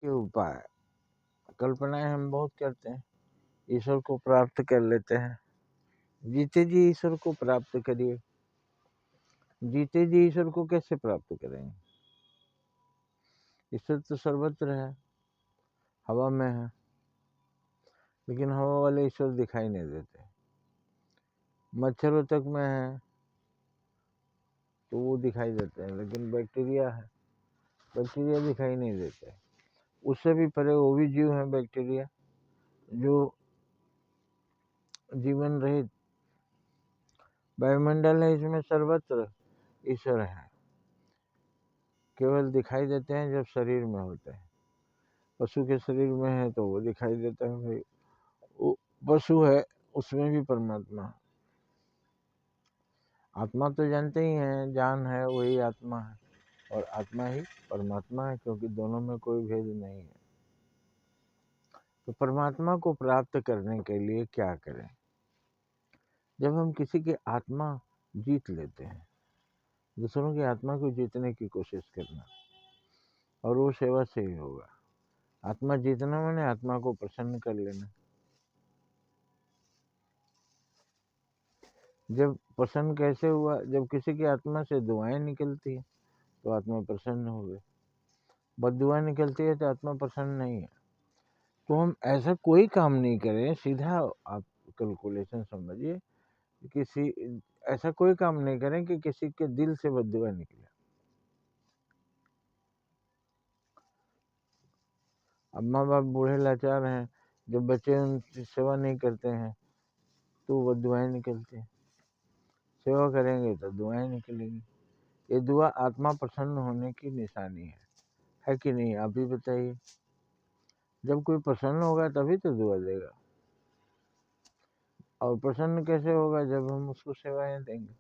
के उपाय कल्पनाएं हम बहुत करते हैं, ईश्वर को प्राप्त कर लेते हैं। जीते जी ईश्वर को प्राप्त करिए। जीते जी ईश्वर को कैसे प्राप्त करेंगे? ईश्वर तो सर्वत्र है, हवा में है, लेकिन हवा वाले ईश्वर दिखाई नहीं देते। मच्छरों तक में है तो वो दिखाई देते हैं, लेकिन बैक्टीरिया है, बैक्टीरिया दिखाई नहीं देते। उससे भी परे वो भी जीव है, बैक्टीरिया, जो जीवन रहित वायुमंडल है, इसमें सर्वत्र ईश्वर है, केवल दिखाई देते हैं जब शरीर में होते हैं। पशु के शरीर में है तो वो दिखाई देता है, भाई वो पशु है, उसमें भी परमात्मा। आत्मा तो जानते ही हैं, जान है वही आत्मा है, और आत्मा ही परमात्मा है, क्योंकि दोनों में कोई भेद नहीं है। तो परमात्मा को प्राप्त करने के लिए क्या करें? जब हम किसी की आत्मा जीत लेते हैं, दूसरों की आत्मा को जीतने की कोशिश करना, और वो सेवा से ही होगा। आत्मा जीतना माने आत्मा को प्रसन्न कर लेना। जब प्रसन्न कैसे हुआ? जब किसी की आत्मा से दुआएं निकलती है तो आत्मा प्रसन्न हो गई, बद्दुआ निकलती है तो आत्मा प्रसन्न नहीं है। तो हम ऐसा कोई काम नहीं करें, सीधा आप कैलकुलेशन समझिए, किसी ऐसा कोई काम नहीं करें कि किसी के दिल से बद्दुआ निकले। अब माँ बाप बूढ़े लाचार हैं, जब बच्चे उनकी सेवा नहीं करते हैं तो वो दुआएं निकलती हैं। सेवा करेंगे तो दुआएं निकलेंगी। ये दुआ आत्मा प्रसन्न होने की निशानी है कि नहीं? आप ही बताइए। जब कोई प्रसन्न होगा तभी तो दुआ देगा। और प्रसन्न कैसे होगा? जब हम उसको सेवाएं देंगे,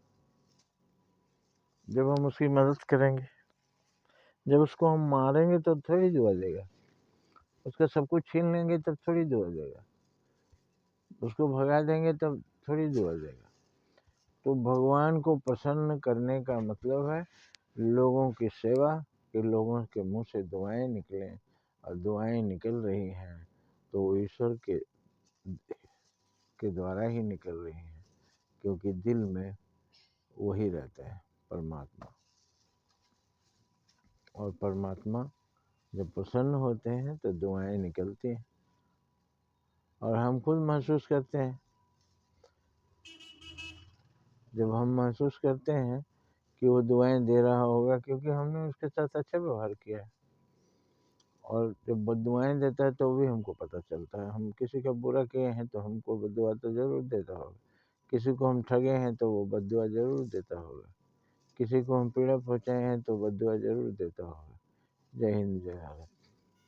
जब हम उसकी मदद करेंगे। जब उसको हम मारेंगे तो थोड़ी दुआ देगा, उसका सब कुछ छीन लेंगे तब थोड़ी दुआ देगा, उसको भगा देंगे तब थोड़ी दुआ देगा। तो भगवान को प्रसन्न करने का मतलब है लोगों की सेवा, कि लोगों के मुंह से दुआएं निकलें, और दुआएं निकल रही हैं तो ईश्वर के द्वारा ही निकल रही हैं, क्योंकि दिल में वही रहता है, परमात्मा। और परमात्मा जब प्रसन्न होते हैं तो दुआएं निकलती हैं, और हम खुद महसूस करते हैं। जब हम महसूस करते हैं कि वो दुआएं दे रहा होगा, क्योंकि हमने उसके साथ अच्छा व्यवहार किया है। और जब बद्दुआएं देता है तो भी हमको पता चलता है। हम किसी का बुरा किए हैं तो हमको बद्दुआ तो ज़रूर देता होगा। किसी को हम ठगे हैं तो वो बद्दुआ ज़रूर देता होगा। किसी को हम पीड़ा पहुँचाए हैं तो बद्दुआ ज़रूर देता होगा। जय हिंद, जय भारत।